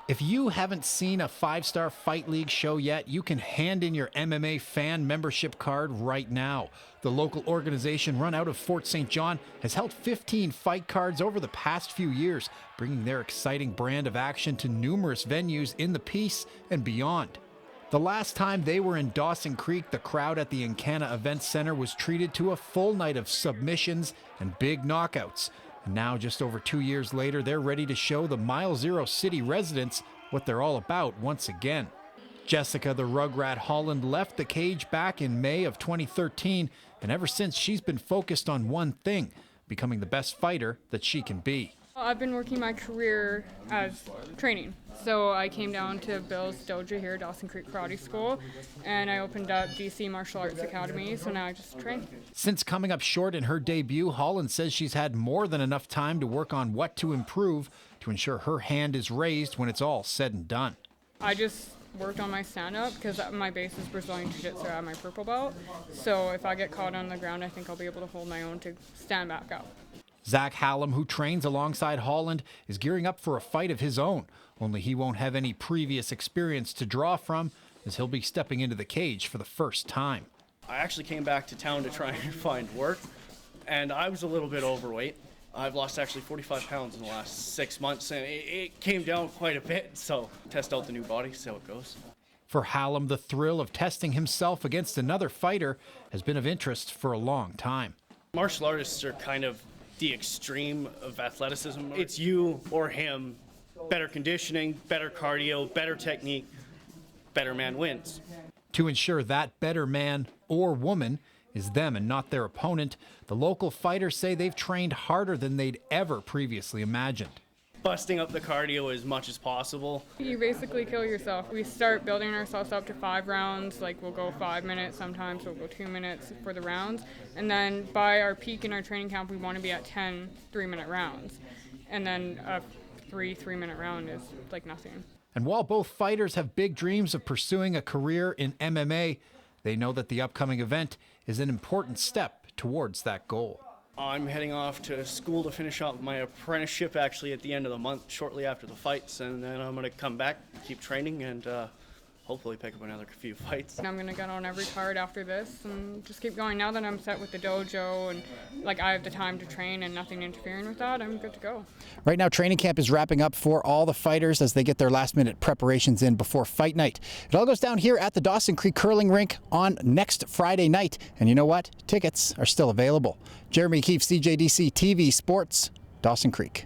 If you haven't seen a 5-Star Fight League show yet, you can hand in your MMA fan membership card right now. The local organization, run out of Fort St. John, has held 15 fight cards over the past few years, bringing their exciting brand of action to numerous venues in the Peace and beyond. The last time they were in Dawson Creek, the crowd at the Encana Event Center was treated to a full night of submissions and big knockouts. And now, just over 2 years later, they're ready to show the Mile Zero City residents what they're all about once again. Jessica the Rugrat Holland left the cage back in May of 2013, and ever since she's been focused on one thing: becoming the best fighter that she can be. I've been working my career as training. So I came down to Bill's dojo here, Dawson Creek Karate School, and I opened up DC Martial Arts Academy, so now I just train. Since coming up short in her debut, Holland says she's had more than enough time to work on what to improve to ensure her hand is raised when it's all said and done. I just worked on my stand-up because my base is Brazilian Jiu-Jitsu at my purple belt. So if I get caught on the ground, I think I'll be able to hold my own to stand back up. Zach Hallam, who trains alongside Holland, is gearing up for a fight of his own, only he won't have any previous experience to draw from, as he'll be stepping into the cage for the first time. I actually came back to town to try and find work, and I was a little bit overweight. I've lost actually 45 pounds in the last 6 months, and it came down quite a bit, so test out the new body, see how it goes. For Hallam, the thrill of testing himself against another fighter has been of interest for a long time. Martial artists are kind of the extreme of athleticism. It's you or him, better conditioning, better cardio, better technique, better man wins. To ensure that better man or woman is them and not their opponent, the local fighters say they've trained harder than they'd ever previously imagined. Busting up the cardio as much as possible. You basically kill yourself. We start building ourselves up to 5 rounds, like we'll go 5 minutes, sometimes we'll go 2 minutes for the rounds. And then by our peak in our training camp, we want to be at 10 3-minute rounds. And then a 3-minute round is like nothing. And while both fighters have big dreams of pursuing a career in MMA, they know that the upcoming event is an important step towards that goal. I'm heading off to school to finish up my apprenticeship actually at the end of the month, shortly after the fights, and then I'm going to come back, keep training, and hopefully pick up another few fights. I'm going to get on every card after this and just keep going. Now that I'm set with the dojo and like I have the time to train and nothing interfering with that, I'm good to go. Right now, training camp is wrapping up for all the fighters as they get their last-minute preparations in before fight night. It all goes down here at the Dawson Creek Curling Rink on next Friday night. And you know what? Tickets are still available. Jeremy Keefe, CJDC-TV Sports, Dawson Creek.